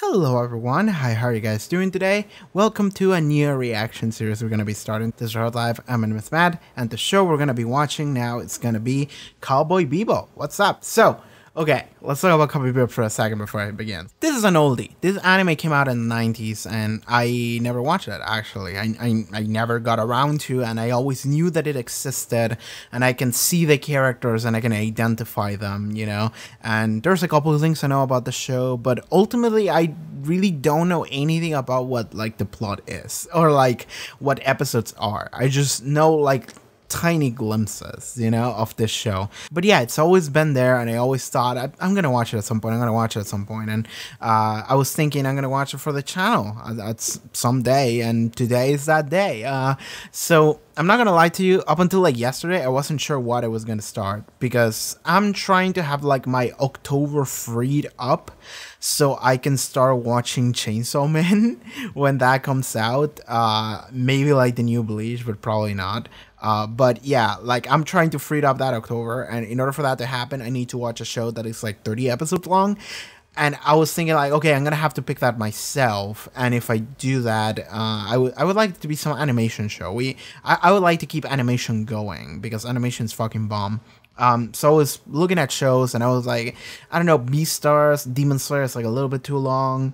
Hello everyone, hi, how are you guys doing today? Welcome to a new reaction series we're going to be starting. This is Haarute Live, I'm in with Matt, and the show we're going to be watching now is going to be Cowboy Bebop. What's up? So, okay, let's talk about Cowboy Bebop for a second before I begin. This is an oldie. This anime came out in the 90s and I never watched it actually. I never got around to, and I always knew that it existed and I can see the characters and I can identify them, you know? And there's a couple of things I know about the show, but ultimately I really don't know anything about what like the plot is or like what episodes are. I just know like tiny glimpses, you know, of this show. But yeah, it's always been there, and I always thought I'm gonna watch it at some point. And I was thinking I'm gonna watch it for the channel. That's someday, and today is that day. So I'm not gonna lie to you, up until like yesterday I wasn't sure what I was gonna start, because I'm trying to have like my October freed up so I can start watching Chainsaw Man when that comes out. Maybe like the new Bleach, but probably not. But yeah, like I'm trying to free up that October, and in order for that to happen I need to watch a show that is like 30 episodes long. And I was thinking like, okay, I'm gonna have to pick that myself, and if I do that, I would like it to be some animation show. I would like to keep animation going, because animation's fucking bomb. So I was looking at shows and I was like, I don't know, Beastars, Demon Slayer is like a little bit too long.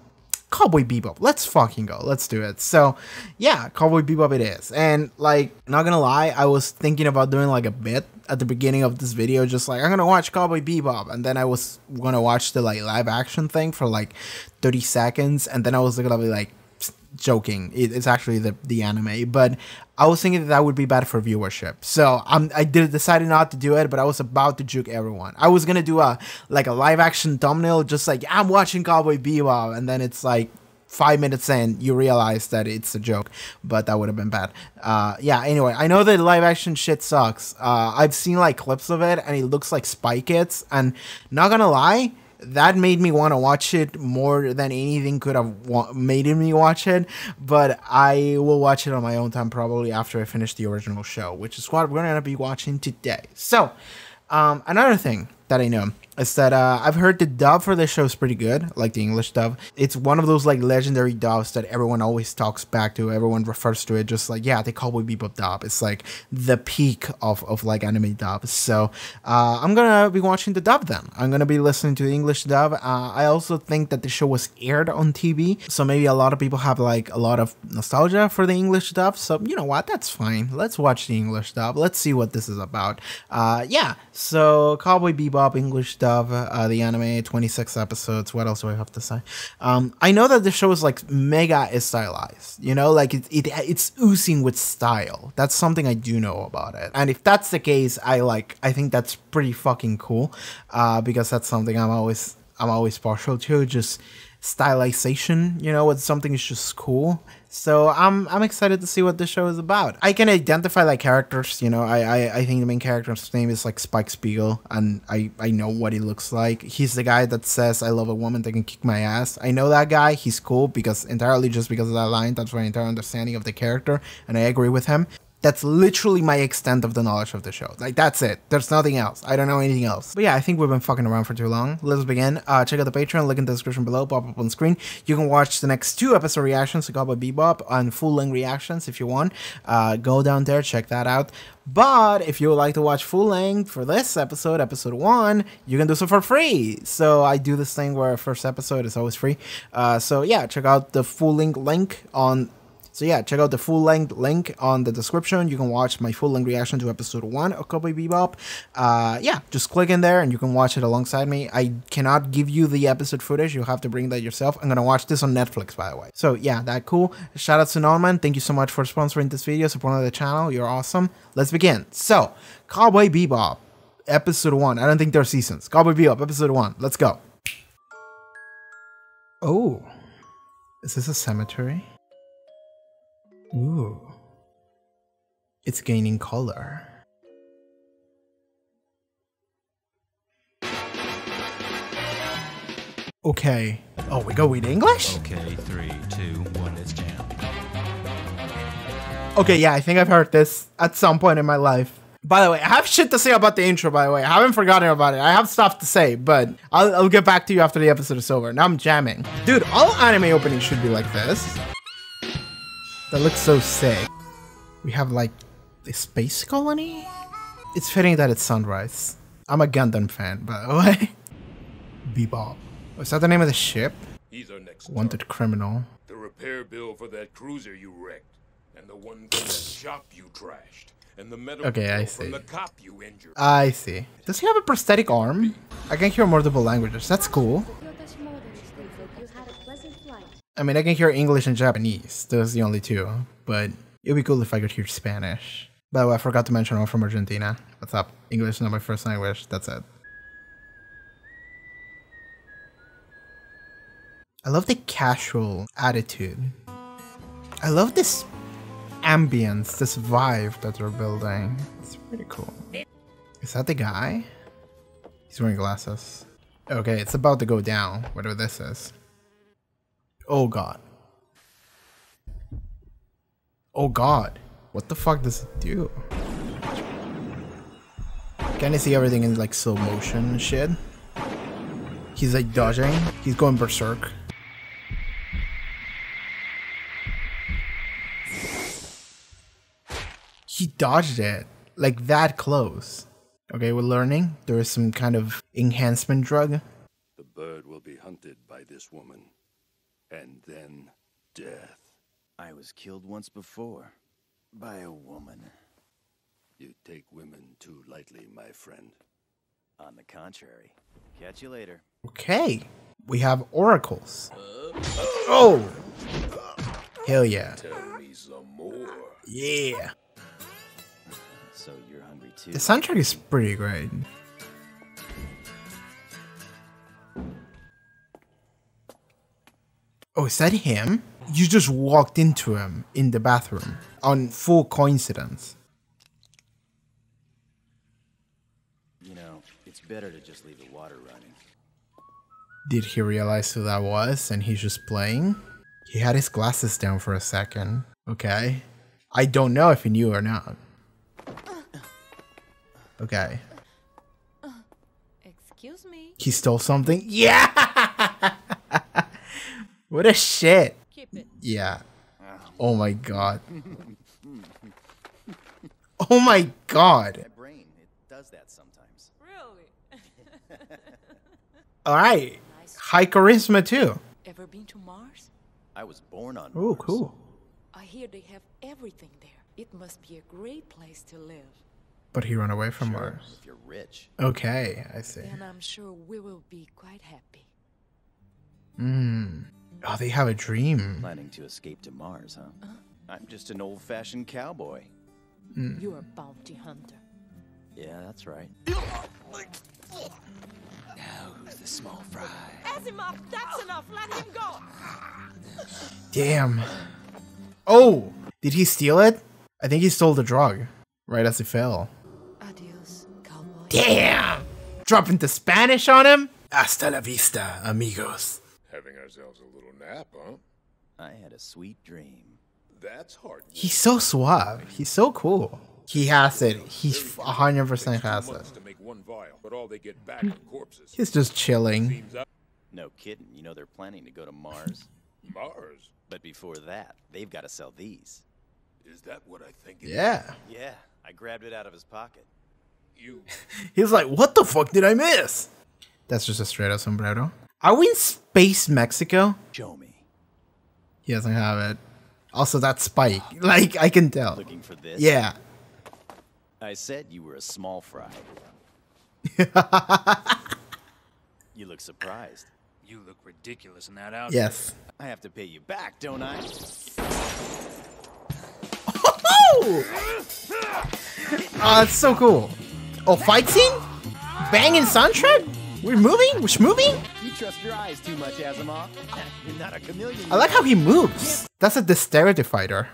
Cowboy Bebop, let's fucking go, let's do it. So yeah, Cowboy Bebop it is. And like, not gonna lie, I was thinking about doing like a bit at the beginning of this video, just like I'm gonna watch Cowboy Bebop, and then I was gonna watch the like live action thing for like 30 seconds, and then I was gonna be like joking, it's actually the anime, but I was thinking that would be bad for viewership, so I decided not to do it. But I was about to juke everyone. I was gonna do a live action thumbnail, just like I'm watching Cowboy Bebop, and then it's like 5 minutes in you realize that it's a joke, but that would have been bad. Yeah, anyway, I know that live action shit sucks. I've seen like clips of it and it looks like Spy Kids, and not gonna lie, that made me want to watch it more than anything could have made me watch it. But I will watch it on my own time, probably after I finish the original show, which is what we're going to be watching today. So, another thing that I know is that I've heard the dub for this show is pretty good, like the English dub. It's one of those like legendary dubs that everyone always talks back to, everyone refers to it, just like, yeah, the Cowboy Bebop dub. It's like the peak of like anime dubs. So I'm gonna be watching the dub then. I'm gonna be listening to the English dub. I also think that the show was aired on TV, so maybe a lot of people have like a lot of nostalgia for the English dub. So you know what, that's fine. Let's watch the English dub. Let's see what this is about. Yeah, so Cowboy Bebop English dub. The anime, 26 episodes. What else do I have to say? I know that the show is like mega stylized, you know, like it's oozing with style. That's something I do know about it, and if that's the case, I think that's pretty fucking cool, because that's something I'm always partial to, just stylization, you know, when something is just cool. So I'm excited to see what this show is about. I can identify like characters, you know. I think the main character's name is like Spike Spiegel, and I know what he looks like. He's the guy that says I love a woman that can kick my ass. I know that guy. He's cool because entirely just because of that line. That's my entire understanding of the character, and I agree with him. That's literally my extent of the knowledge of the show. Like, that's it. There's nothing else. I don't know anything else. But yeah, I think we've been fucking around for too long. Let's begin. Check out the Patreon, link in the description below, pop up on screen. You can watch the next 2 episode reactions to Cowboy Bebop and full-length reactions if you want. Go down there, check that out. But if you would like to watch full-length for this episode, episode 1, you can do so for free. So I do this thing where first episode is always free. So yeah, check out the full-length link on... So yeah, check out the full-length link on the description. You can watch my full-length reaction to episode 1 of Cowboy Bebop. Yeah, just click in there and you can watch it alongside me. I cannot give you the episode footage. You'll have to bring that yourself. I'm gonna watch this on Netflix, by the way. So yeah, that cool. Shout out to Norman. Thank you so much for sponsoring this video, supporting the channel. You're awesome. Let's begin. So, Cowboy Bebop, episode 1. I don't think there are seasons. Cowboy Bebop, episode 1. Let's go. Oh, is this a cemetery? Ooh, it's gaining color. Okay. Oh, we go with English? Okay, 3, 2, 1, let's jam. Okay, yeah, I think I've heard this at some point in my life. By the way, I have shit to say about the intro, by the way. I haven't forgotten about it. I have stuff to say, but I'll get back to you after the episode is over. Now I'm jamming. Dude, all anime openings should be like this. That looks so sick. We have like the space colony? It's fitting that it's sunrise. I'm a Gundam fan, by the way. Bebop. Was that the name of the ship? He's our next Wanted target. criminal. The repair bill for that cruiser you wrecked, and the one from that shop you trashed, and the medical Okay, I bill see. from the cop you injured. I see. Does he have a prosthetic arm? I can hear multiple languages. That's cool. I mean, I can hear English and Japanese. Those are the only two. But it would be cool if I could hear Spanish. By the way, I forgot to mention I'm from Argentina. What's up? English is not my first language. That's it. I love the casual attitude. I love this ambience, this vibe that they're building. It's pretty cool. Is that the guy? He's wearing glasses. Okay, it's about to go down, whatever this is. Oh god. Oh god. What the fuck does it do? Can I see everything in like slow motion and shit? He's like dodging. He's going berserk. He dodged it, like that close. Okay, we're learning there is some kind of enhancement drug. The bird will be hunted by this woman, and then death. I was killed once before, by a woman. You take women too lightly, my friend. On the contrary. Catch you later. Okay, we have oracles. Oh! Hell yeah. Tell me some more. Yeah. So you're hungry too? The soundtrack is pretty great. Oh, is that him? You just walked into him in the bathroom on full coincidence. You know, it's better to just leave the water running. Did he realize who that was and he's just playing? He had his glasses down for a second. Okay. I don't know if he knew or not. Okay. Excuse me. He stole something? Yeah! What a shit. Keep it. Yeah. Oh my god. Oh my god. My brain, it does that sometimes. Really? Alright. High charisma too. Ever been to Mars? I was born on Oh, Mars. cool. I hear they have everything there. It must be a great place to live. But he ran away from Sure, Mars. if you're rich. Okay, I see. And I'm sure we will be quite happy. Oh, they have a dream. Planning to escape to Mars, huh? I'm just an old-fashioned cowboy. You're a bounty hunter. Yeah, that's right. Now who's the small fry? Asimov, that's enough. Let him go. Damn. Oh, did he steal it? I think he stole the drug right as he fell. Adios, cowboy. Damn! Dropping the Spanish on him? Hasta la vista, amigos. Having ourselves a little nap, huh? I had a sweet dream. That's hard. He's so suave. He's so cool. He has it. He 100% has it. Months to make one vial, but all they get back are corpses. He's just chilling. Seems out No kidding. You know they're planning to go to Mars. Mars. But before that, they've got to sell these. Is that what I think it is? Yeah. Yeah, I grabbed it out of his pocket. You. He's like, what the fuck did I miss? That's just a straight up sombrero. Are we in space Mexico? Show me. He doesn't have it. Also, that spike. Like, I can tell. Looking for this? Yeah. I said you were a small fry. You look surprised. You look ridiculous in that outfit. Yes. I have to pay you back, don't I? Oh, that's so cool. Oh, fight scene? Banging soundtrack? We're moving? We're moving? You trust your eyes too much, Asimov. You're not a chameleon. I like how he moves. That's a dexterity fighter.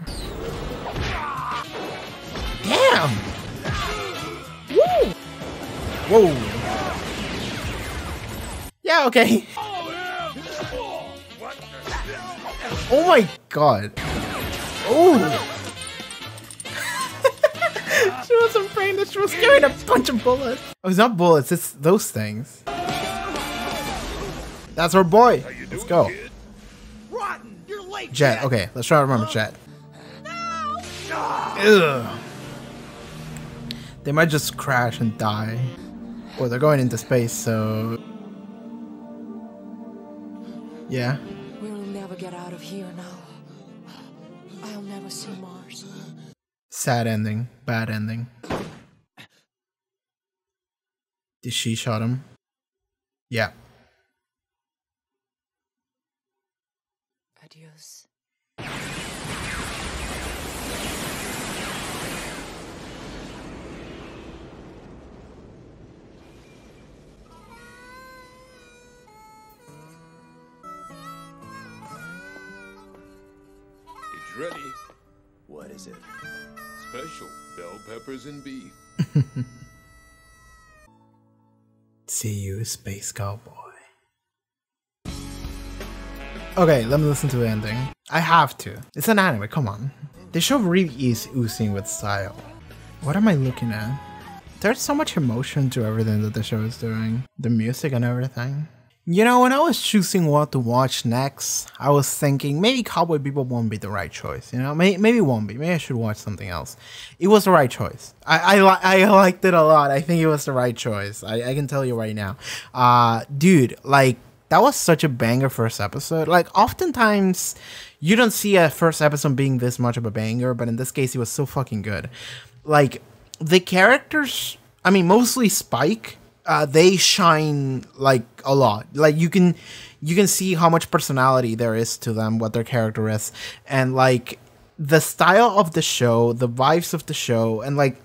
Damn! Woo! Whoa. Yeah, okay. Oh my god. Oh! She was impressed. man, this was carrying a bunch of bullets. Oh, it's not bullets, it's those things. That's our boy. Let's go. Rotten, you're late. Jet. Okay, let's try to remember Jet. Ugh. They might just crash and die. Or they're going into space, so... Yeah. We'll never get out of here now. I'll never see Mars. Sad ending. Bad ending. Did she shot him? Yeah. Adios. It's ready. What is it? Special bell peppers and beef. See you, Space Cowboy. Okay, let me listen to the ending. I have to. It's an anime, come on. The show really is oozing with style. What am I looking at? There's so much emotion to everything that the show is doing. The music and everything. You know, when I was choosing what to watch next, I was thinking maybe Cowboy Bebop won't be the right choice. You know, maybe it won't be. Maybe I should watch something else. It was the right choice. I liked it a lot. I think it was the right choice. I can tell you right now. Dude, like, that was such a banger first episode. Like, oftentimes, you don't see a first episode being this much of a banger, but in this case, it was so fucking good. Like, the characters, I mean, mostly Spike, they shine like a lot. Like you can see how much personality there is to them, what their character is, and like the style of the show, the vibes of the show, and like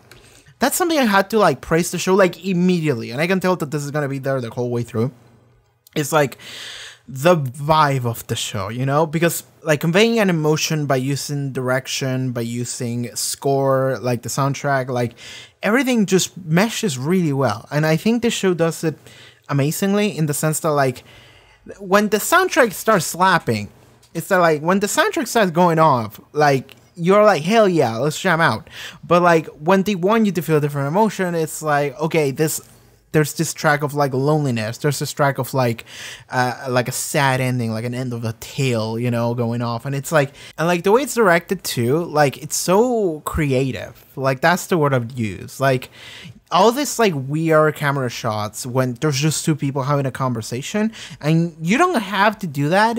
that's something I had to like praise the show like immediately, and I can tell that this is gonna be there the whole way through. It's like the vibe of the show, you know, because like conveying an emotion by using direction, by using score, like the soundtrack, like everything just meshes really well. And I think this show does it amazingly in the sense that like when the soundtrack starts slapping, it's that like when the soundtrack starts going off, like you're like, hell yeah, let's jam out. But like when they want you to feel a different emotion, it's like, okay, there's this track of like loneliness. There's this track of like a sad ending, like an end of a tale, you know, going off. And it's like, and like the way it's directed too, like it's so creative. Like that's the word I'd use. Like all this like weird camera shots when there's just two people having a conversation, and you don't have to do that,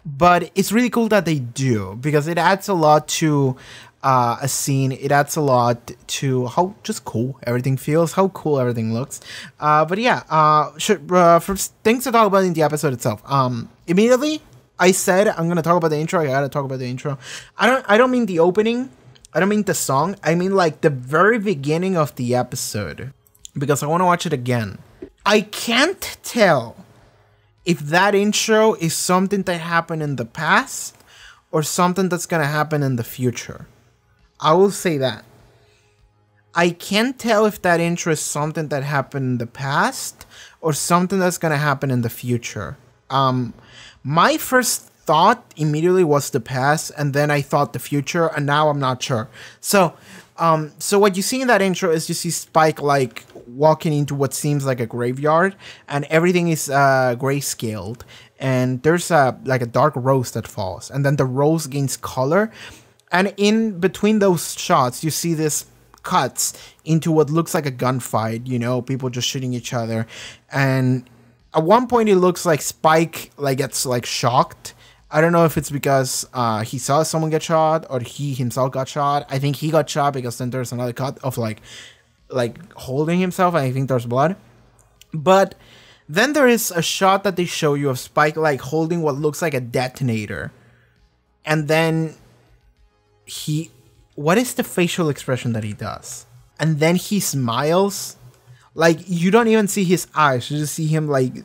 but it's really cool that they do because it adds a lot to a scene. It adds a lot to how just cool everything feels, how cool everything looks. But yeah, for things to talk about in the episode itself. Immediately, I said I'm gonna talk about the intro. I gotta talk about the intro. I don't mean the opening. I don't mean the song. I mean like the very beginning of the episode, because I want to watch it again. I can't tell if that intro is something that happened in the past or something that's gonna happen in the future. I will say that. I can't tell if that intro is something that happened in the past or something that's going to happen in the future. My first thought immediately was the past, and then I thought the future, and now I'm not sure. So what you see in that intro is you see Spike like walking into what seems like a graveyard, and everything is grayscaled, and there's like a dark rose that falls, and then the rose gains color. And in between those shots, you see this cuts into what looks like a gunfight, you know, people just shooting each other. And at one point, it looks like Spike like gets like shocked. I don't know if it's because he saw someone get shot or he himself got shot. I think he got shot because then there's another cut of like holding himself, and I think there's blood. But then there is a shot that they show you of Spike like holding what looks like a detonator. And then what is the facial expression that he does? And then he smiles. Like you don't even see his eyes. You just see him like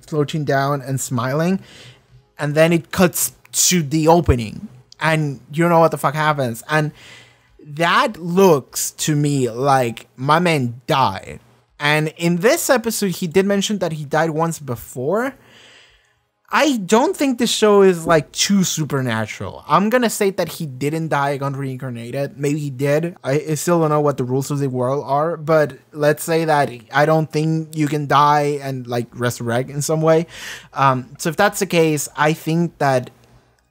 slouching down and smiling. And then it cuts to the opening. And you know what the fuck happens. And that looks to me like my man died. And in this episode, he did mention that he died once before. I don't think this show is like too supernatural. I'm gonna say that he didn't die, got reincarnated. Maybe he did. I still don't know what the rules of the world are, but let's say that I don't think you can die and like resurrect in some way. So if that's the case, I think that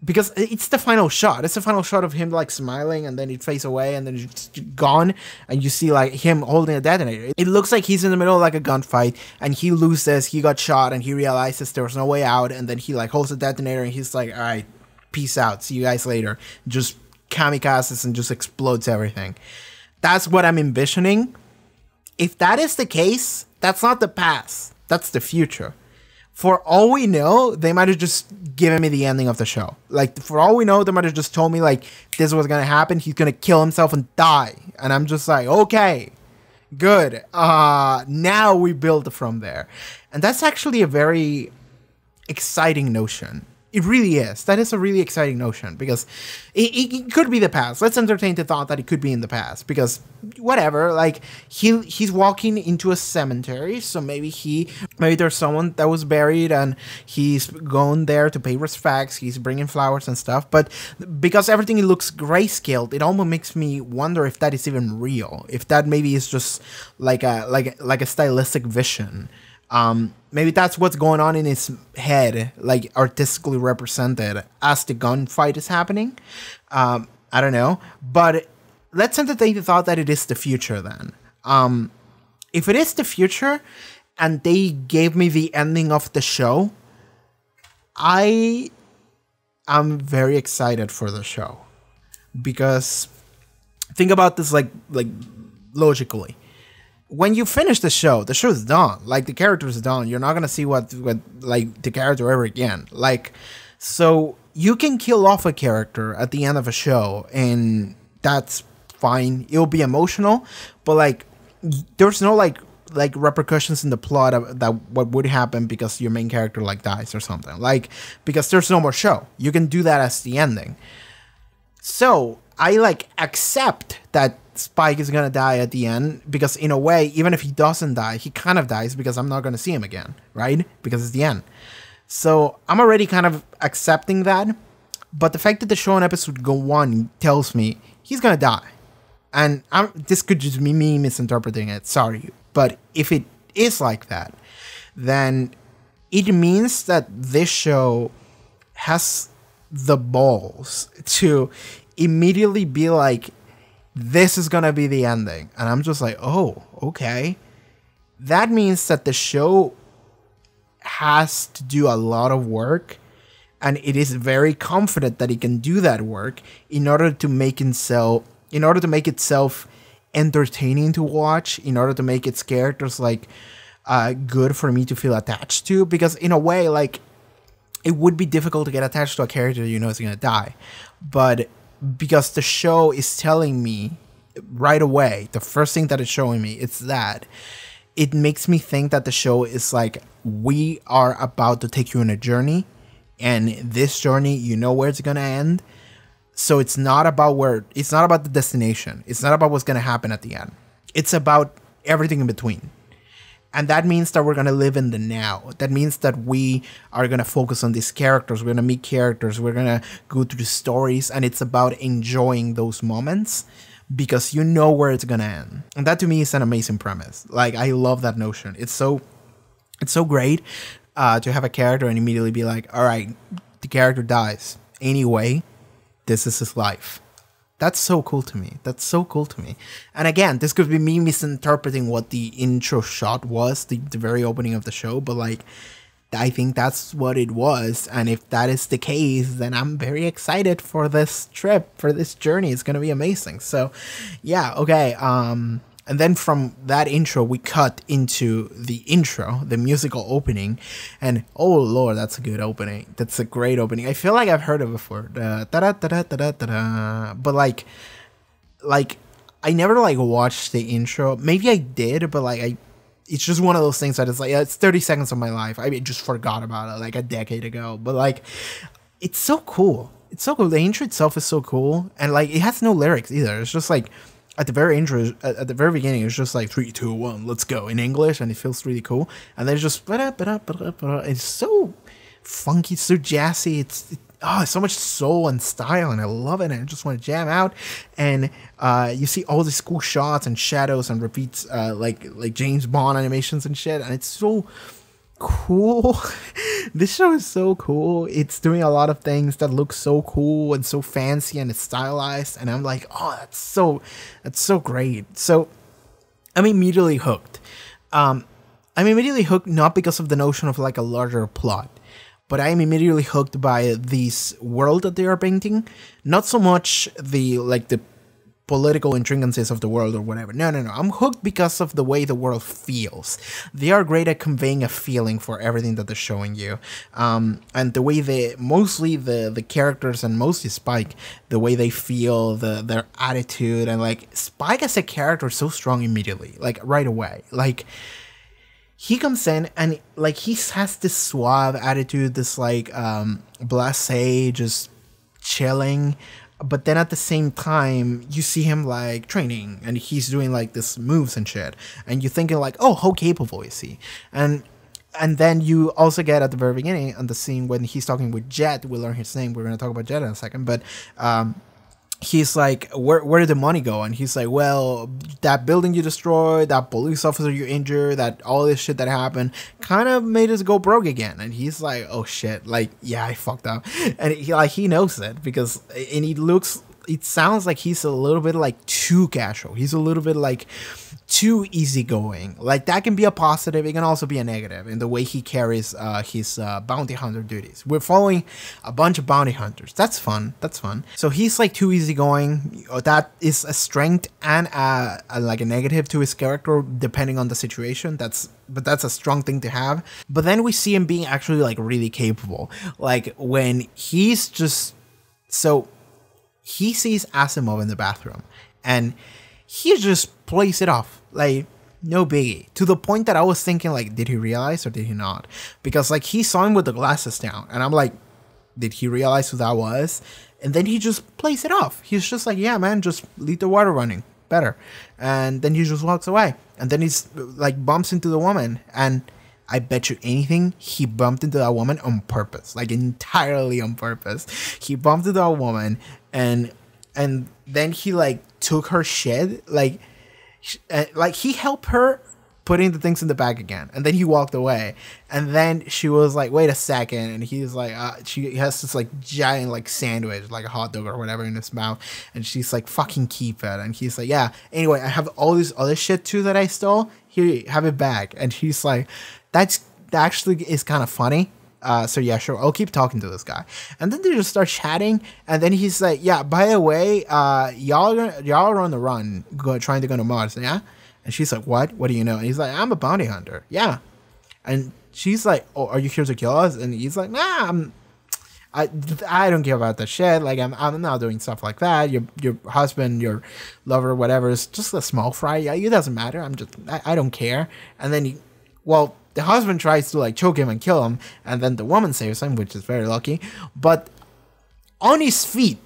because it's the final shot. It's the final shot of him like smiling and then it fades away and then it's gone and you see like him holding a detonator. It looks like he's in the middle of like a gunfight and he loses, he got shot and he realizes there was no way out and then he like holds the detonator and he's like, all right, peace out, see you guys later. Just kamikazes and just explodes everything. That's what I'm envisioning. If that is the case, that's not the past, that's the future. For all we know, they might have just given me the ending of the show. Like, for all we know, they might have just told me, like, this is what's going to happen. He's going to kill himself and die. And I'm just like, okay, good. Now we build from there. And that's actually a very exciting notion. It really is. That is a really exciting notion because it could be the past. Let's entertain the thought that it could be in the past because whatever, like he's walking into a cemetery. So maybe there's someone that was buried and he's going there to pay respects. He's bringing flowers and stuff. But because everything looks grayscaled, it almost makes me wonder if that is even real. If that maybe is just like a stylistic vision. Maybe that's what's going on in his head, like artistically represented as the gunfight is happening. I don't know, but let's entertain the thought that it is the future then. If it is the future and they gave me the ending of the show, I am very excited for the show because think about this like logically. When you finish the show is done. Like the character is done. You're not gonna see what like the character ever again. Like, so you can kill off a character at the end of a show, and that's fine. It'll be emotional, but like, there's no like repercussions in the plot of that what would happen because your main character like dies or something. Like, because there's no more show. You can do that as the ending. So I like accept that Spike is gonna die at the end because in a way, even if he doesn't die, he kind of dies because I'm not gonna see him again, right? Because it's the end. So I'm already kind of accepting that. But the fact that the show in episode 1 tells me he's gonna die, and this could just be me misinterpreting it. Sorry, but if it is like that, then it means that this show has the balls to immediately be like, this is gonna be the ending. And I'm just like, oh, okay. That means that the show has to do a lot of work, and it is very confident that it can do that work in order to make itself entertaining to watch, in order to make its characters like good for me to feel attached to. Because in a way, like, it would be difficult to get attached to a character you know is gonna die, but because the show is telling me right away, the first thing that it's showing me, it's that it makes me think that the show is like, we are about to take you on a journey, and this journey, you know where it's gonna end. So it's not about the destination. It's not about what's gonna happen at the end. It's about everything in between. And that means that we're going to live in the now. That means that we are going to focus on these characters. We're going to meet characters. We're going to go through the stories. And it's about enjoying those moments because you know where it's going to end. And that to me is an amazing premise. Like, I love that notion. It's so great to have a character and immediately be like, all right, the character dies. Anyway, this is his life. That's so cool to me. That's so cool to me. And again, this could be me misinterpreting what the intro shot was, the very opening of the show, but like, I think that's what it was. And if that is the case, then I'm very excited for this trip, for this journey. It's going to be amazing. So yeah, okay. And then from that intro, we cut into the intro, the musical opening. And oh Lord, that's a good opening. That's a great opening. I feel like I've heard it before. But like I never like watched the intro. Maybe I did, but like it's just one of those things that is like, it's 30 seconds of my life. I just forgot about it like a decade ago. But like, it's so cool. It's so cool. The intro itself is so cool. And like, it has no lyrics either. It's just like, at the very intro, at the very beginning, it's just like 3, 2, 1, let's go in English, and it feels really cool. And then it's just it's so funky, so jazzy. It's so much soul and style, and I love it, and I just want to jam out. And you see all these cool shots and shadows and repeats, like James Bond animations and shit, and it's so cool. This show is so cool. It's doing a lot of things that look so cool and so fancy, and it's stylized, and I'm like, oh, that's so great. So I'm immediately hooked. I'm immediately hooked not because of the notion of like a larger plot, but I am immediately hooked by this world that they are painting. Not so much the political intricacies of the world or whatever. No. I'm hooked because of the way the world feels. They are great at conveying a feeling for everything that they're showing you. And the way mostly the characters, and mostly Spike, the way they feel, their attitude, and like Spike as a character is so strong immediately, like right away. Like, he comes in and like he has this suave attitude, this like blasé, just chilling, but then at the same time you see him like training and he's doing like this moves and shit, and you're thinking like, oh, how capable is he? And then you also get at the very beginning on the scene when he's talking with Jet. We learn his name. We're gonna talk about Jet in a second, but he's like, where did the money go? And he's like, well, that building you destroyed, that police officer you injured, that all this shit that happened kind of made us go broke again. And he's like, oh shit, like, yeah, I fucked up. And he knows it because, and it sounds like he's a little bit like too casual. He's a little bit like too easygoing. Like, that can be a positive, it can also be a negative in the way he carries his bounty hunter duties. We're following a bunch of bounty hunters. That's fun. So he's like too easygoing. That is a strength and like a negative to his character depending on the situation. But that's a strong thing to have. But then we see him being actually like really capable. Like when he's just, so he sees Asimov in the bathroom and he just plays it off like no biggie, to the point that I was thinking like, did he realize or did he not? Because like he saw him with the glasses down and I'm like, did he realize who that was? And then he just plays it off. He's just like, yeah man, just leave the water running better. And then he just walks away, and then he's like bumps into the woman, and I bet you anything he bumped into that woman on purpose, like entirely on purpose. He bumped into that woman, and then he like took her shit, like he helped her putting the things in the bag again, and then he walked away, and then she was like, wait a second, and he's like, she has this like giant like sandwich, like a hot dog or whatever in his mouth, and she's like, fucking keep it. And he's like, yeah, anyway, I have all this other shit too that I stole, here, have it back. And he's like, that actually is kind of funny. So yeah, sure, I'll keep talking to this guy. And then they just start chatting, and then he's like, yeah, by the way, y'all are on the run, trying to go to Mars, yeah? And she's like, what do you know? And he's like, I'm a bounty hunter. Yeah. And she's like, oh, are you here to kill us? And he's like, nah, I don't care about that shit. Like, I'm not doing stuff like that. Your husband, your lover, whatever, is just a small fry. Yeah, it doesn't matter. I don't care. And then the husband tries to like choke him and kill him, and then the woman saves him, which is very lucky. But on his feet,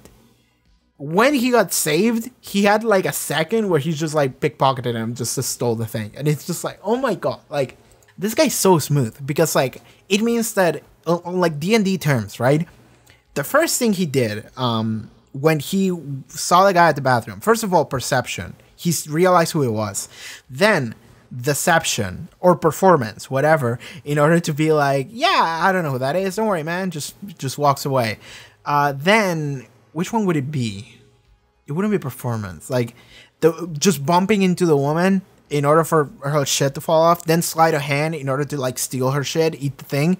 when he got saved, he had like a second where he's just like pickpocketed him, just stole the thing. And it's just like, oh my god, like this guy's so smooth, because like it means that on like D&D terms, right? The first thing he did when he saw the guy at the bathroom, first of all, perception. He realized who it was. Then deception or performance, whatever, in order to be like, yeah, I don't know who that is. Don't worry, man. Just walks away. Then which one would it be? It wouldn't be performance. Like just bumping into the woman in order for her shit to fall off, then slide a hand in order to like steal her shit, eat the thing.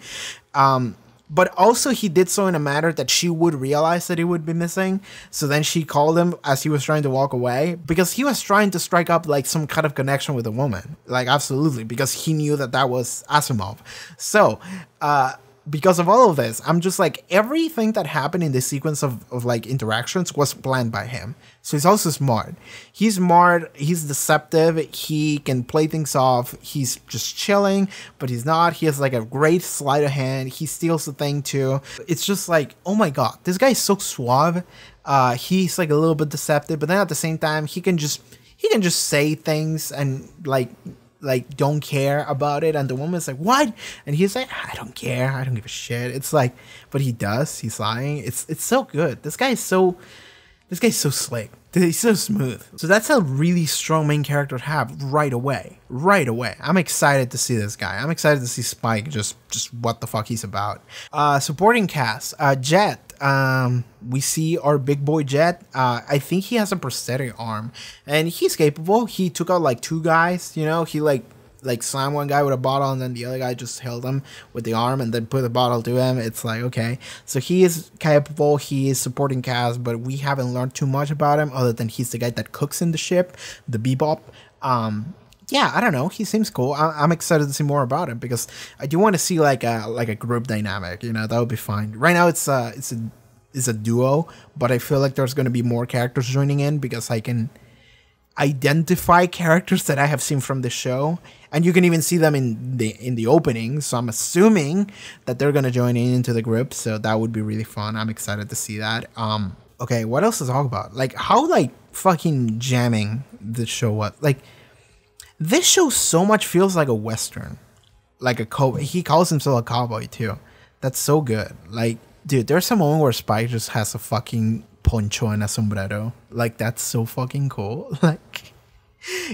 But also he did so in a manner that she would realize that he would be missing. So then she called him as he was trying to walk away, because he was trying to strike up like some kind of connection with a woman. Like, absolutely, because he knew that was Asimov. So, because of all of this, I'm just like, everything that happened in this sequence of like interactions was planned by him. So he's also smart. He's smart, he's deceptive, he can play things off, he's just chilling, but he's not. He has like a great sleight of hand, he steals the thing too. It's just like, oh my god, this guy is so suave. He's like a little bit deceptive, but then at the same time, he can just say things and like like don't care about it, and the woman's like, what? And he's like, I don't care, I don't give a shit. It's like, but he does, he's lying. It's so good. This guy's so slick. He's so smooth. So that's a really strong main character to have right away. I'm excited to see this guy. I'm excited to see Spike just what the fuck he's about. Supporting cast, Jet. We see our big boy Jet. I think he has a prosthetic arm, and he's capable. He took out like 2 guys, you know, he like slammed one guy with a bottle, and then the other guy just held him with the arm and then put the bottle to him. It's like, okay, so he is capable. He is supporting cast, but we haven't learned too much about him other than he's the guy that cooks in the ship, the Bebop. Yeah, I don't know, he seems cool. I'm excited to see more about him because I do want to see like a group dynamic, you know. That would be fine. Right now it's a duo, but I feel like there's going to be more characters joining in because I can identify characters that I have seen from the show, and you can even see them in the opening, so I'm assuming that they're gonna join into the group, so that would be really fun. I'm excited to see that. Okay, what else to talk about? Like, how like fucking jamming this show was. Like, this show so much feels like a western, like a cowboy. He calls himself a cowboy too. That's so good. Like, dude, there's a moment where Spike just has a fucking poncho and a sombrero. Like, that's so fucking cool. Like,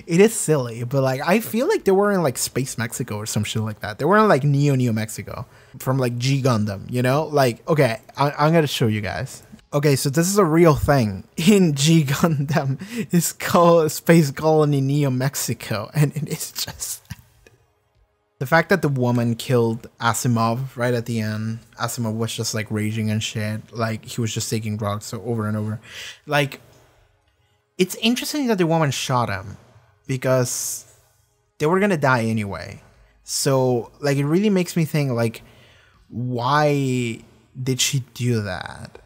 it is silly, but like I feel like they were in like Space Mexico or some shit like that. They were in like Neo Mexico from like G Gundam, you know. Like, okay, I'm gonna show you guys. Okay, so this is a real thing in G Gundam. It's called Space Colony Neo Mexico, and it is just the fact that the woman killed Asimov right at the end. Asimov was just like raging and shit. Like, he was just taking drugs so over and over. Like, it's interesting that the woman shot him because they were gonna die anyway. So like, it really makes me think like, why did she do that?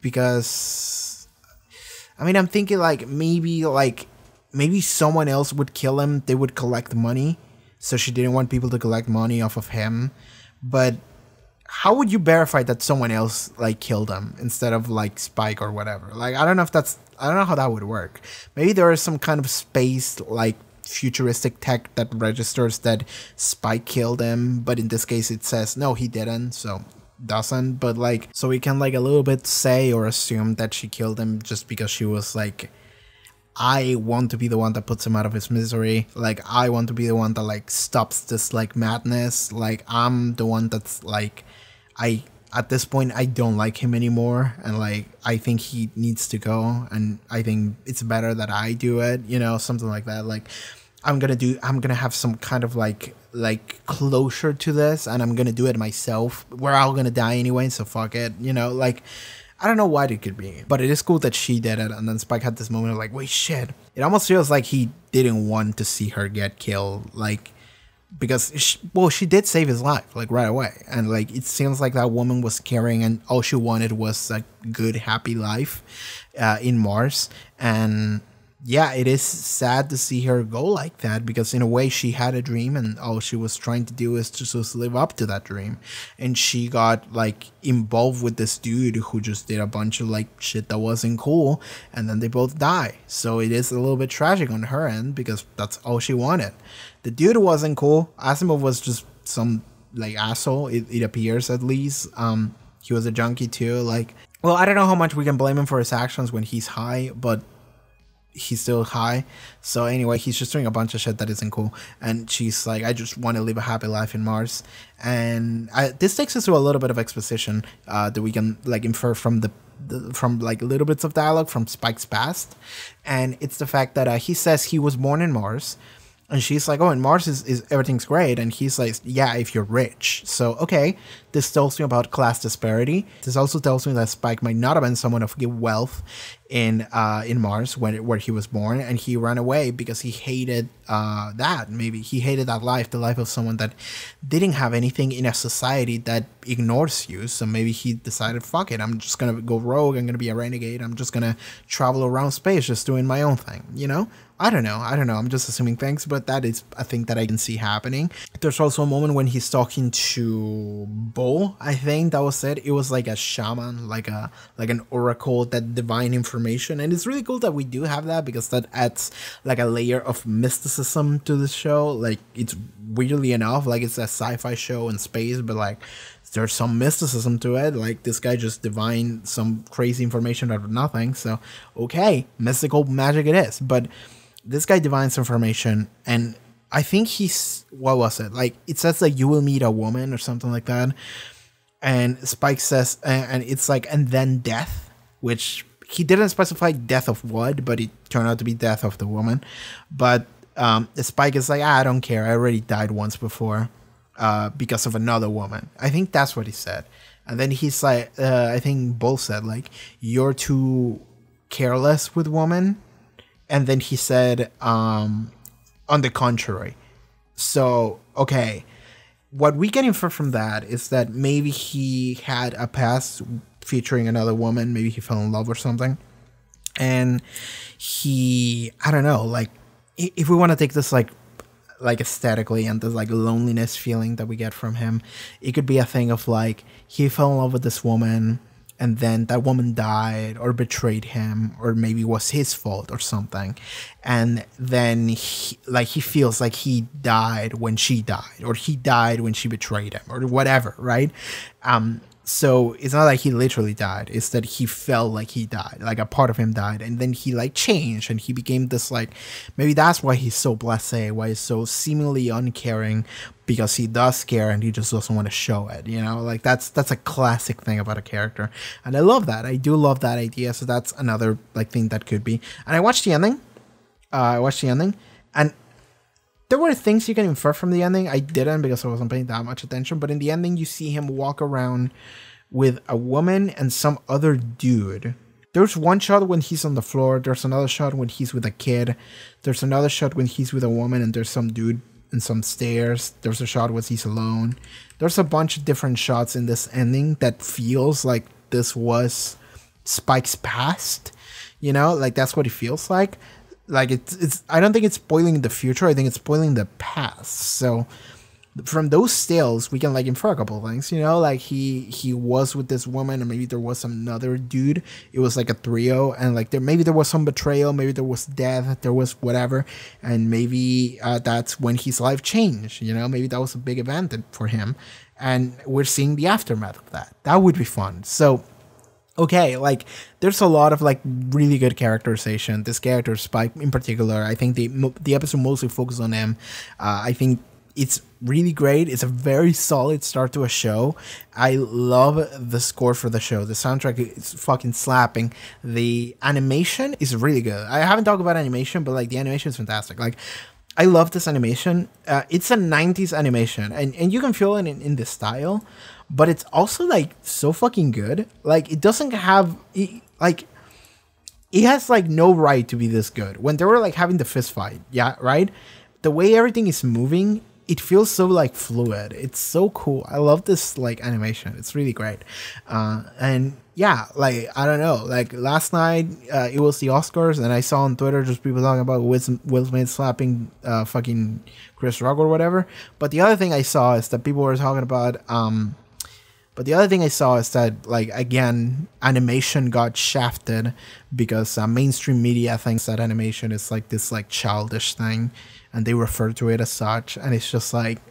Because I mean, I'm thinking like maybe someone else would kill him. They would collect money. So she didn't want people to collect money off of him. But how would you verify that someone else like killed him instead of like Spike or whatever? Like, I don't know how that would work. Maybe there is some kind of space like futuristic tech that registers that Spike killed him, but in this case it says no, he didn't, so doesn't. But like, so we can like a little bit say or assume that she killed him just because she was like, I want to be the one that puts him out of his misery. Like, I want to be the one that like stops this like madness. Like, I'm the one that's like, at this point I don't like him anymore, and like I think he needs to go, and I think it's better that I do it, you know, something like that. Like, I'm gonna have some kind of like closure to this, and I'm gonna do it myself. We're all gonna die anyway, so fuck it, you know. Like, I don't know what it could be, but it is cool that she did it. And then Spike had this moment of like, wait, shit. It almost feels like he didn't want to see her get killed, like, because she did save his life like right away, and like it seems like that woman was caring, and all she wanted was a good, happy life in Mars. And yeah, it is sad to see her go like that, because in a way she had a dream, and all she was trying to do is to just live up to that dream. And she got like involved with this dude who just did a bunch of like shit that wasn't cool, and then they both die. So it is a little bit tragic on her end, because that's all she wanted. The dude wasn't cool. Asimov was just some like asshole, it appears, at least. He was a junkie too. Like, well, I don't know how much we can blame him for his actions when he's high, but he's still high. So anyway, he's just doing a bunch of shit that isn't cool, and she's like, I just want to live a happy life in Mars. And this takes us to a little bit of exposition that we can like infer from from like little bits of dialogue from Spike's past. And it's the fact that he says he was born in Mars, and she's like, oh, and Mars is everything's great. And he's like, yeah, if you're rich. So, okay, this tells me about class disparity. This also tells me that Spike might not have been someone of wealth in Mars where he was born. And he ran away because he hated that. Maybe he hated that life, the life of someone that didn't have anything in a society that ignores you. So maybe he decided, fuck it, I'm just going to go rogue. I'm going to be a renegade. I'm just going to travel around space just doing my own thing, you know? I don't know. I'm just assuming things, but that is a thing that I can see happening. There's also a moment when he's talking to Bo. I think that was it. It was like a shaman, like an oracle, that divine information. And it's really cool that we do have that, because that adds like a layer of mysticism to the show. Like, it's weirdly enough, like it's a sci-fi show in space, but like there's some mysticism to it. Like, this guy just divined some crazy information out of nothing. So, okay, mystical magic it is. But this guy divines information, and I think he's, what was it? Like, it says like, you will meet a woman or something like that. And Spike says, and it's like, and then death, which he didn't specify death of what, but it turned out to be death of the woman. But Spike is like, I don't care. I already died once before. Because of another woman. I think that's what he said. And then he's like, I think Bull said, like, you're too careless with women. And then he said, on the contrary. So, okay. What we can infer from that is that maybe he had a past featuring another woman. Maybe he fell in love or something. And he, I don't know, like, if we want to take this, like aesthetically, and the like loneliness feeling that we get from him, it could be a thing of like, he fell in love with this woman, and then that woman died or betrayed him, or maybe it was his fault or something, and then he feels like he died when she died, or he died when she betrayed him, or whatever, right? So it's not like he literally died. It's that he felt like he died, like a part of him died, and then he like changed, and he became this, like, maybe that's why he's so blasé, why he's so seemingly uncaring, because he does care and he just doesn't want to show it, you know? Like, that's a classic thing about a character, and I love that. I do love that idea. So that's another like thing that could be. And I watched the ending. And there were things you can infer from the ending. I didn't, because I wasn't paying that much attention. But in the ending, you see him walk around with a woman and some other dude. There's one shot when he's on the floor. There's another shot when he's with a kid. There's another shot when he's with a woman and there's some dude and some stairs. There's a shot when he's alone. There's a bunch of different shots in this ending that feels like this was Spike's past. You know, like that's what it feels like. Like it's I don't think it's spoiling the future. I think it's spoiling the past. So from those stills, we can like infer a couple of things, you know, like he was with this woman, and maybe there was another dude. It was like a trio, and like maybe there was some betrayal, maybe there was death, there was whatever, and maybe that's when his life changed. You know, maybe that was a big event for him, and we're seeing the aftermath of that. That would be fun. So. Okay, like there's a lot of like really good characterization. This character Spike in particular, I think the episode mostly focused on him. I think it's really great. It's a very solid start to a show. I love the score for the show. The soundtrack is fucking slapping. The animation is really good. I haven't talked about animation, but like the animation is fantastic. Like I love this animation. It's a 90s animation, and you can feel it in the style. But it's also like so fucking good. Like it doesn't have it has like no right to be this good. When they were like having the fist fight, yeah, right? The way everything is moving, it feels so like fluid. It's so cool. I love this like animation. It's really great. And yeah, like I don't know. Like last night, it was the Oscars, and I saw on Twitter just people talking about Will Smith slapping fucking Chris Rock or whatever. But the other thing I saw is that people were talking about like, again, animation got shafted because mainstream media thinks that animation is like this like childish thing, and they refer to it as such, and it's just like,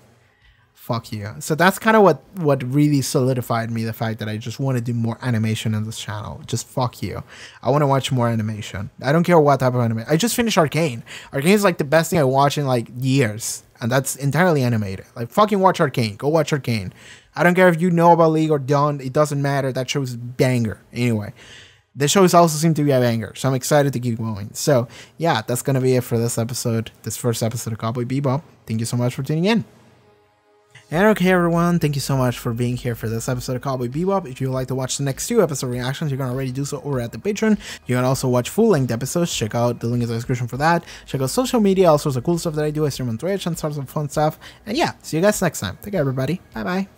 fuck you. So that's kind of what really solidified me, the fact that I just want to do more animation on this channel. Just fuck you. I want to watch more animation. I don't care what type of animation. I just finished Arcane. Arcane is like the best thing I watched in like years, and that's entirely animated. Like fucking watch Arcane. Go watch Arcane. I don't care if you know about League or don't. It doesn't matter. That show is banger. Anyway, the shows also seem to be a banger, so I'm excited to keep going. So yeah, that's gonna be it for this episode, this first episode of Cowboy Bebop. Thank you so much for tuning in. And okay, everyone, thank you so much for being here for this episode of Cowboy Bebop. If you would like to watch the next 2 episode reactions, you can already do so over at the Patreon. You can also watch full-length episodes. Check out the link in the description for that. Check out social media, all sorts of cool stuff that I do. I stream on Twitch and sorts of fun stuff. And yeah, see you guys next time. Take care, everybody. Bye-bye.